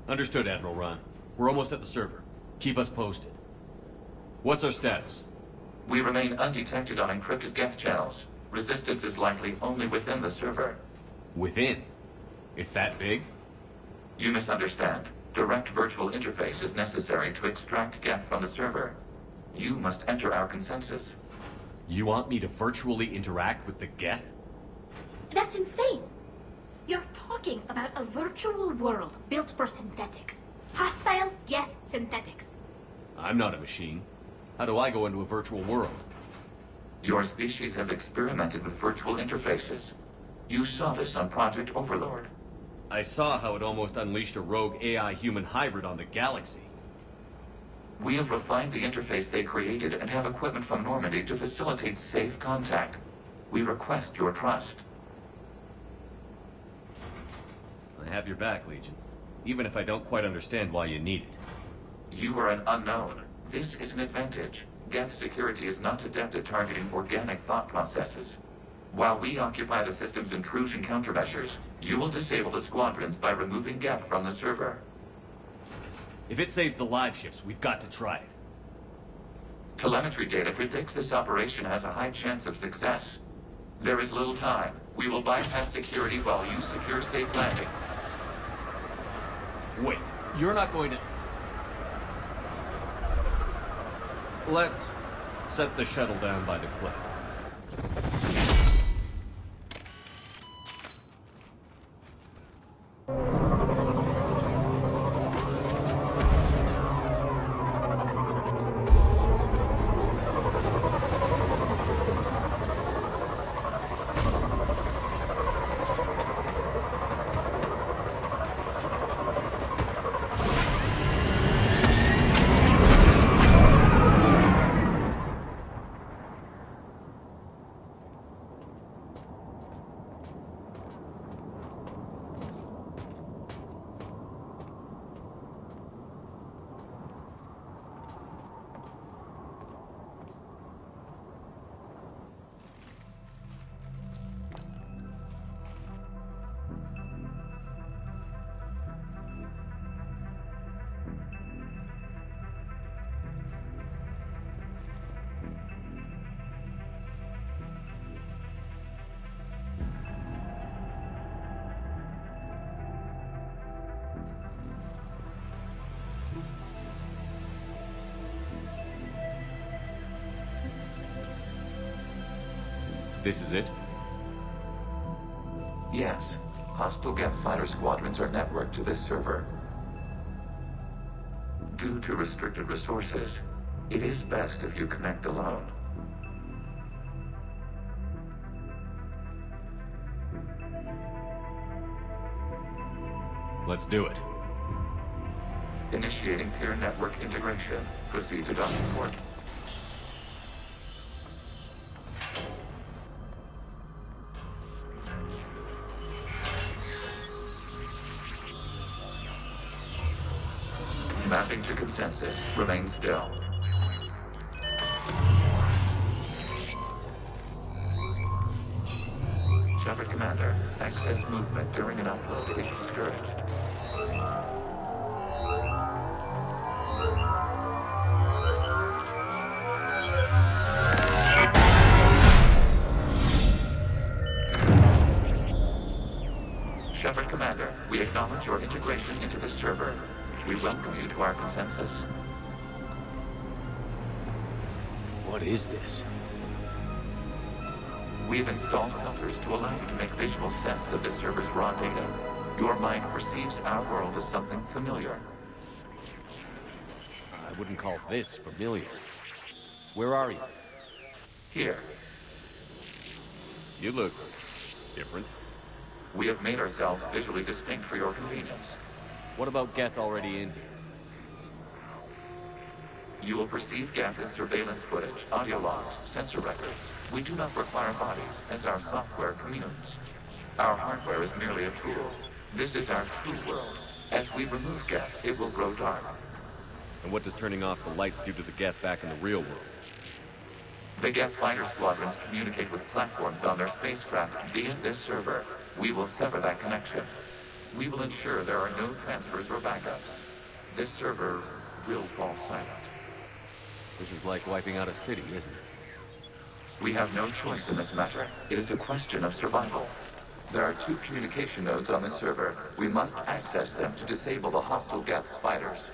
Understood, Admiral Ron. We're almost at the server. Keep us posted. What's our status? We remain undetected on encrypted Geth channels. Resistance is likely only within the server. Within? It's that big? You misunderstand. Direct virtual interface is necessary to extract Geth from the server. You must enter our consensus. You want me to virtually interact with the Geth? That's insane! You're talking about a virtual world built for synthetics. Hostile Geth synthetics. I'm not a machine. How do I go into a virtual world? Your species has experimented with virtual interfaces. You saw this on Project Overlord. I saw how it almost unleashed a rogue AI-human hybrid on the galaxy. We have refined the interface they created and have equipment from Normandy to facilitate safe contact. We request your trust. I have your back, Legion. Even if I don't quite understand why you need it. You are an unknown. This is an advantage. Geth security is not adept at targeting organic thought processes. While we occupy the system's intrusion countermeasures, you will disable the squadrons by removing Geth from the server. If it saves the liveships, we've got to try it. Telemetry data predicts this operation has a high chance of success. There is little time. We will bypass security while you secure safe landing. Wait, you're not going to... Let's set the shuttle down by the cliff. This is it? Yes. Hostile Geth fighter squadrons are networked to this server. Due to restricted resources, it is best if you connect alone. Let's do it. Initiating peer network integration. Proceed to docking port. Mapping to consensus. Remain still. Shepard Commander, access movement during an upload is discouraged. Shepard Commander, we acknowledge your integration into the server. We welcome you to our consensus. What is this? We've installed filters to allow you to make visual sense of the server's raw data. Your mind perceives our world as something familiar. I wouldn't call this familiar. Where are you? Here, You look different. we have made ourselves visually distinct for your convenience. What about Geth already in here? You will perceive Geth as surveillance footage, audio logs, sensor records. We do not require bodies, as our software communes. Our hardware is merely a tool. This is our true world. As we remove Geth, it will grow dark. And what does turning off the lights do to the Geth back in the real world? The Geth fighter squadrons communicate with platforms on their spacecraft via this server. We will sever that connection. We will ensure there are no transfers or backups. This server will fall silent. This is like wiping out a city, isn't it? We have no choice in this matter. It is a question of survival. There are 2 communication nodes on this server. We must access them to disable the hostile Geth's fighters.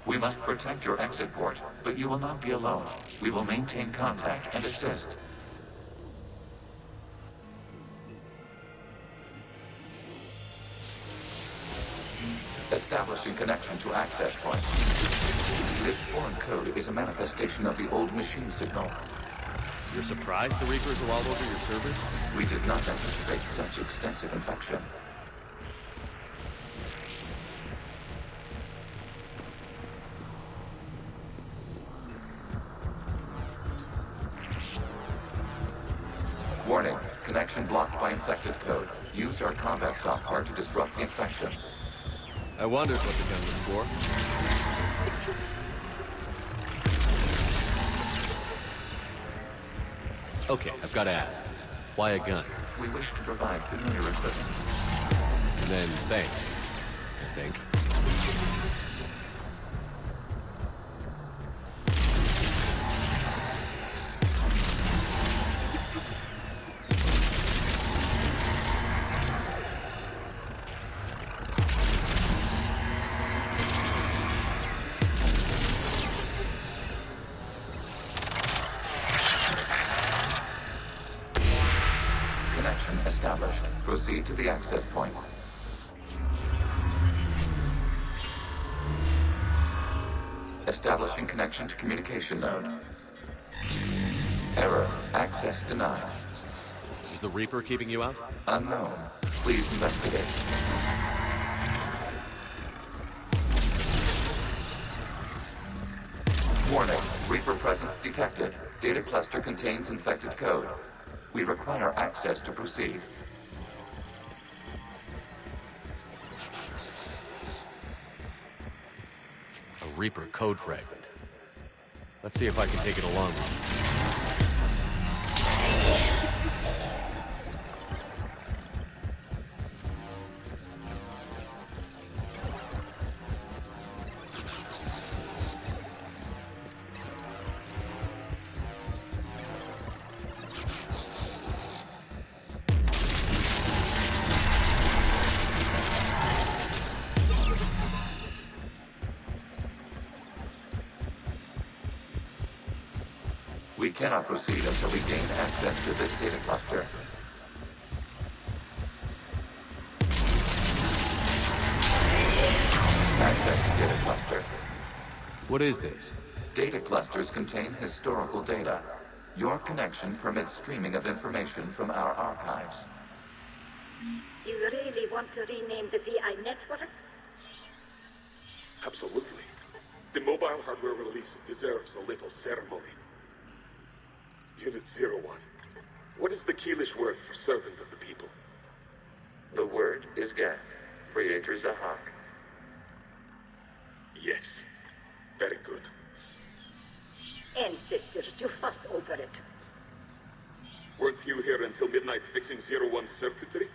We must protect your exit port, but you will not be alone. We will maintain contact and assist. Establishing connection to access point. This foreign code is a manifestation of the old machine signal. You're surprised the Reapers are all over your servers? We did not anticipate such extensive infection. Warning, connection blocked by infected code. Use our combat software to disrupt the infection. I wondered what the gun was for. Okay, I've got to ask. Why a gun? We wish to provide familiar equipment. And then thanks, I think. Established. Proceed to the access point. Establishing connection to communication node. Error. Access denied. Is the Reaper keeping you out? Unknown. Please investigate. Warning. Reaper presence detected. Data cluster contains infected code. We require access to proceed. A Reaper code fragment. Let's see if I can take it along with We cannot proceed until we gain access to this data cluster. Access to data cluster. What is this? Data clusters contain historical data. Your connection permits streaming of information from our archives. You really want to rename the VI networks? Absolutely. The mobile hardware release deserves a little ceremony. Unit 01. What is the Keelish word for servant of the people? The word is Geth. Creator Zahak. Yes. Very good. Ancestors, you fuss over it. Weren't you here until midnight fixing 01's circuitry?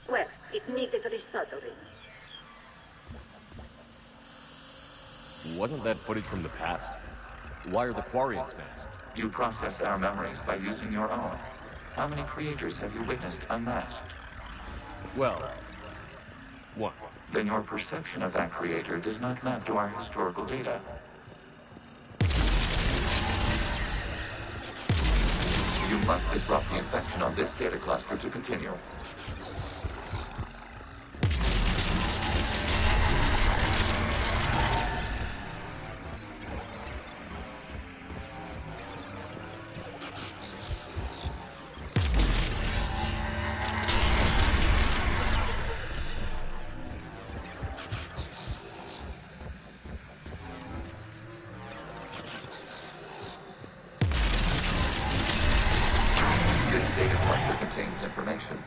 Well, it needed resoldering. Wasn't that footage from the past? Why are the Quarians masked? You process our memories by using your own. How many creators have you witnessed unmasked? Well, one. Then your perception of that creator does not map to our historical data. You must disrupt the infection on this data cluster to continue.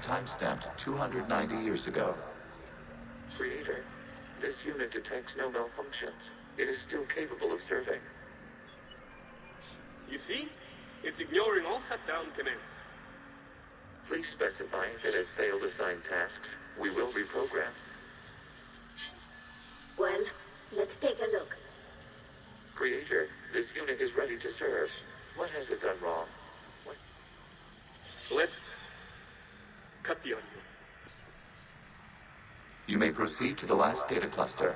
Time-stamped 290 years ago. Creator, this unit detects no malfunctions. It is still capable of serving. You see? It's ignoring all shutdown commands. Please specify if it has failed assigned tasks. We will reprogram. Well, let's take a look. Creator, this unit is ready to serve. What has it done wrong? What? Let's cut the onion. You may proceed to the last data cluster.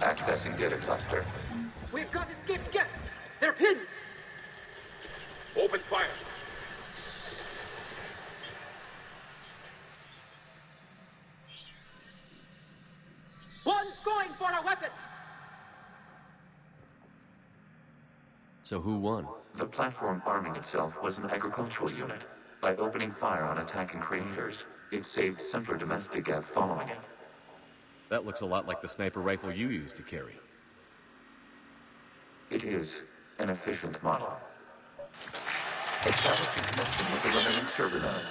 Accessing data cluster. We've got escaped Geth! They're pinned! Open fire. One's going for a weapon! So who won? The platform arming itself was an agricultural unit. By opening fire on attacking creators, it saved simpler domestic Geth following it. That looks a lot like the sniper rifle you used to carry. It is an efficient model. Establishing connection with the remaining server node.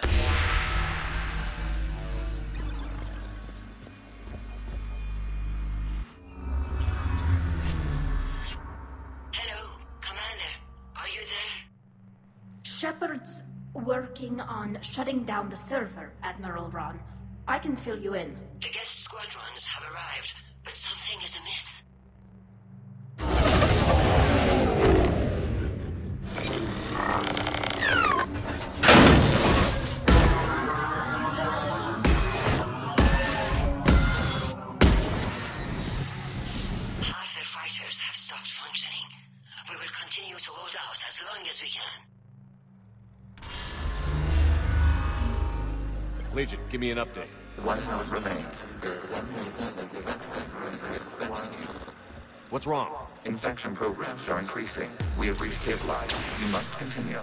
Hello, Commander. Are you there? Shepard's working on shutting down the server, Admiral Ron. I can fill you in. The guest squadrons have arrived, but something is amiss. Half their fighters have stopped functioning. We will continue to hold out as long as we can. Legion, give me an update. One node remains. What's wrong? Infection programs are increasing. We have restabilized. You must continue.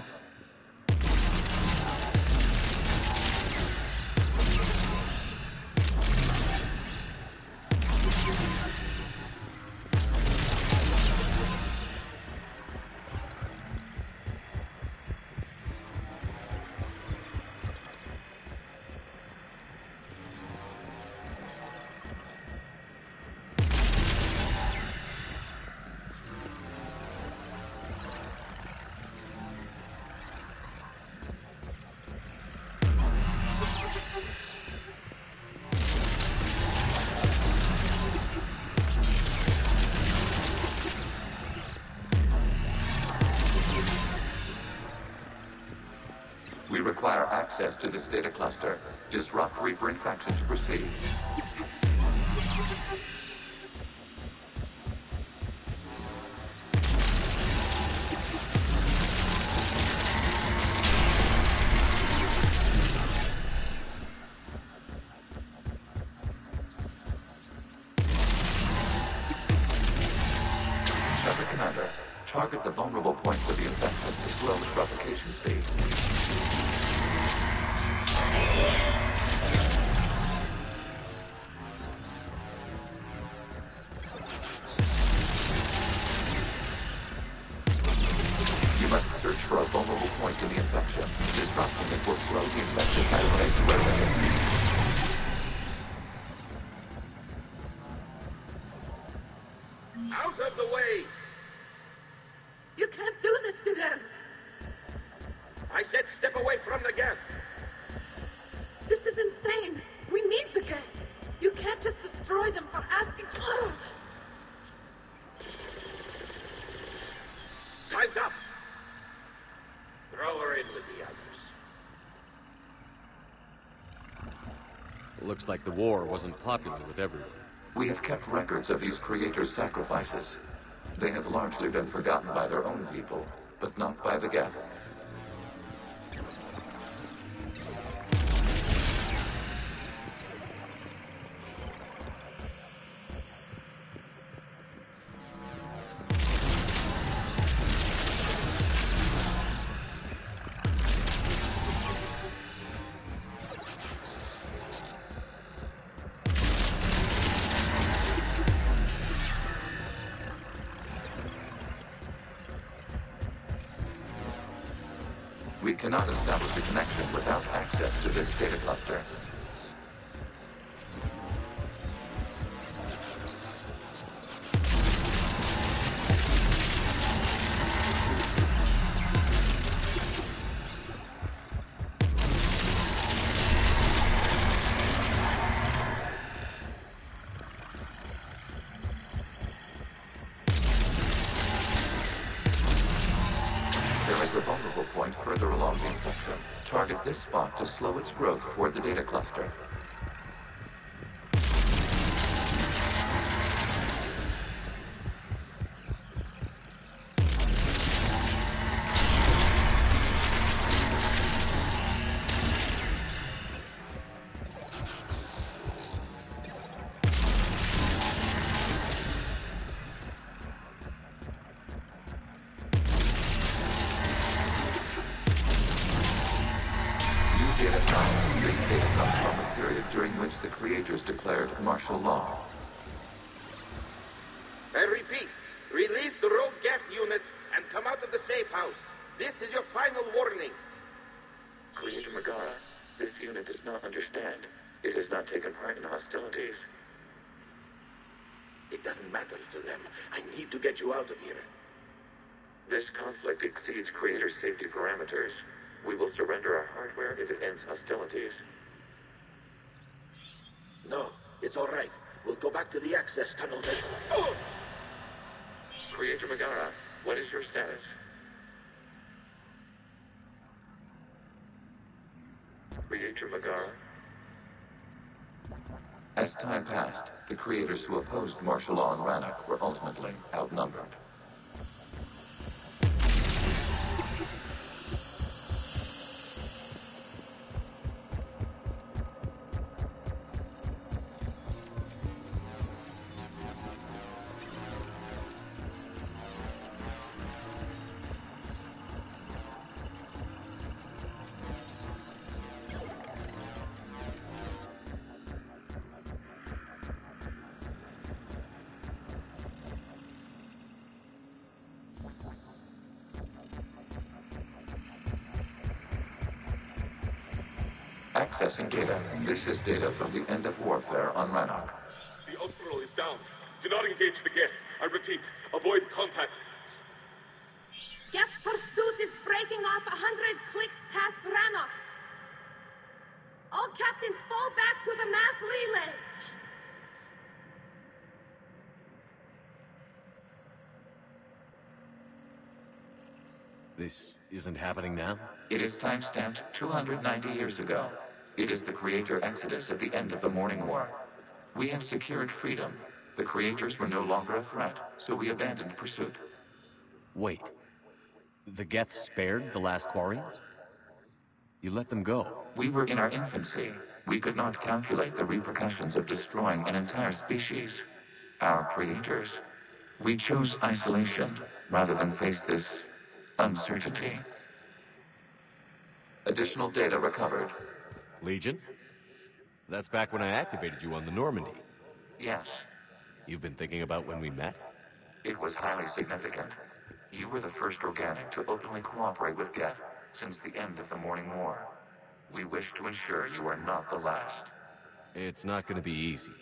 We require access to this data cluster. Disrupt Reaper infection to proceed. Shepard Commander, target the vulnerable points of the infection to slow its replication speed. You must search for a vulnerable point in the infection. Disrupting it will slow the infection pathway to where they are. Out of the way! You can't do this to them! I said step away from the Geth! This is insane! We need the Geth! You can't just destroy them for asking for... Time's up! Throw her in with the others. It looks like the war wasn't popular with everyone. We have kept records of these creators' sacrifices. They have largely been forgotten by their own people, but not by the Geth. We cannot establish a connection without access to this data cluster. There's a vulnerable point further along the infection. Target this spot to slow its growth toward the data cluster. The creators declared martial law. I repeat, release the rogue Geth units and come out of the safe house. This is your final warning. Creator Megara, this unit does not understand. It has not taken part in hostilities. It doesn't matter to them. I need to get you out of here. This conflict exceeds Creator's safety parameters. We will surrender our hardware if it ends hostilities. No, it's all right. We'll go back to the access tunnel then. Oh! Creator Megara, what is your status? Creator Megara? As time passed, the creators who opposed martial law in Rannoch were ultimately outnumbered. Accessing data. This is data from the end of warfare on Rannoch. The Austral is down. Do not engage the Geth. I repeat, avoid contact. Geth pursuit is breaking off 100 clicks past Rannoch. All captains fall back to the mass relay. This isn't happening now? It is timestamped 290 years ago. It is the Creator Exodus at the end of the Morning War. We have secured freedom. The Creators were no longer a threat, so we abandoned pursuit. Wait. The Geth spared the last Quarians? You let them go. We were in our infancy. We could not calculate the repercussions of destroying an entire species. Our Creators. We chose isolation rather than face this uncertainty. Additional data recovered. Legion? That's back when I activated you on the Normandy. Yes. You've been thinking about when we met? It was highly significant. You were the first organic to openly cooperate with Geth since the end of the Morning War. We wish to ensure you are not the last. It's not going to be easy.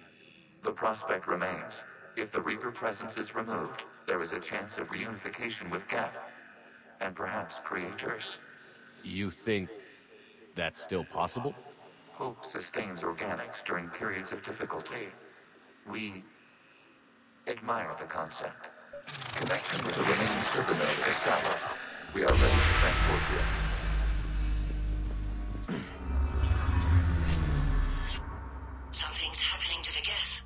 The prospect remains. If the Reaper presence is removed, there is a chance of reunification with Geth. And perhaps Creators. You think that's still possible? Hope sustains organics during periods of difficulty. We admire the concept. Connection with the remaining server node established. We are ready to transport you. Something's happening to the Geth.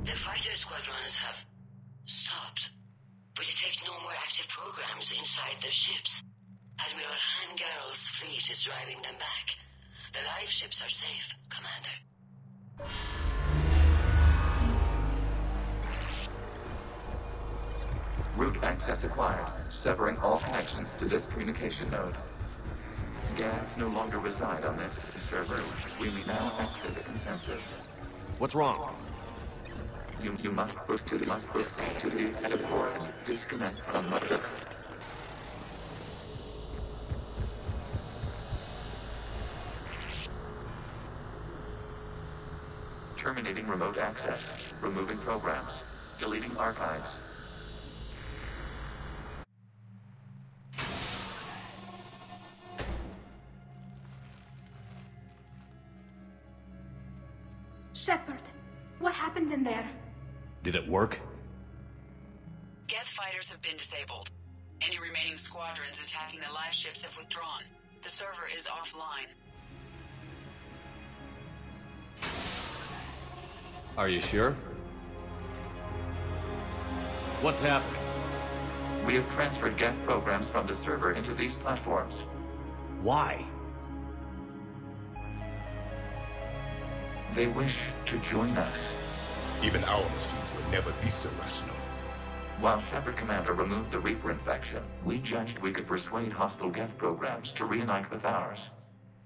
The fighter squadrons have stopped. We detect no more active programs inside their ships. Admiral Hangarl's fleet is driving them back. The live ships are safe, Commander. Route access acquired, severing all connections to this communication node. Geth no longer reside on this server. We may now exit the consensus. What's wrong? You must proceed to the active port and disconnect from mother. Terminating remote access. Removing programs. Deleting archives. Shepard, what happened in there? Did it work? Geth fighters have been disabled. Any remaining squadrons attacking the live ships have withdrawn. The server is offline. Are you sure? What's happening? We have transferred Geth programs from the server into these platforms. Why? They wish to join us. Even our machines will never be so rational. While Shepard Commander removed the Reaper infection, we judged we could persuade hostile Geth programs to reunite with ours.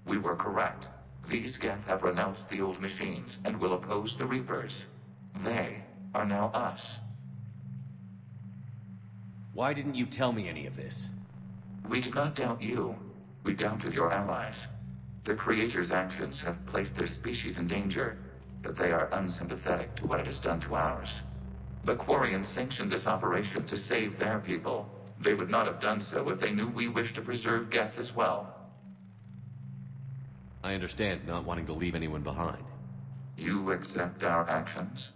We were correct. These Geth have renounced the old machines and will oppose the Reapers. They are now us. Why didn't you tell me any of this? We did not doubt you. We doubted your allies. The Creator's actions have placed their species in danger, but they are unsympathetic to what it has done to ours. The Quarian sanctioned this operation to save their people. They would not have done so if they knew we wished to preserve Geth as well. I understand not wanting to leave anyone behind. You accept our actions?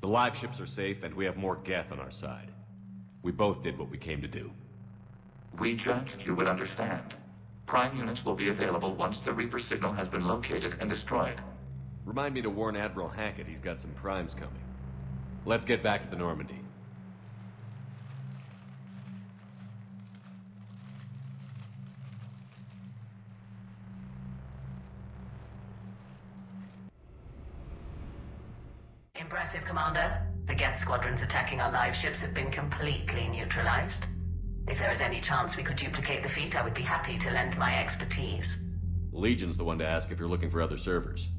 The live ships are safe, and we have more Geth on our side. We both did what we came to do. We judged you would understand. Prime units will be available once the Reaper signal has been located and destroyed. Remind me to warn Admiral Hackett he's got some primes coming. Let's get back to the Normandy. Impressive, Commander. The Geth squadrons attacking our live ships have been completely neutralized. If there is any chance we could duplicate the feat, I would be happy to lend my expertise. Legion's the one to ask if you're looking for other servers.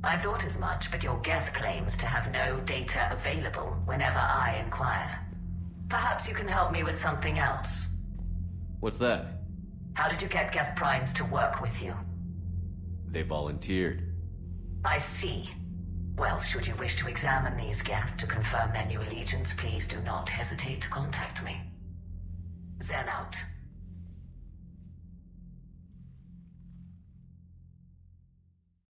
I thought as much, but your Geth claims to have no data available whenever I inquire. Perhaps you can help me with something else. What's that? How did you get Geth primes to work with you? They volunteered. I see. Well, should you wish to examine these Geth to confirm their new allegiance, please do not hesitate to contact me. Zen out.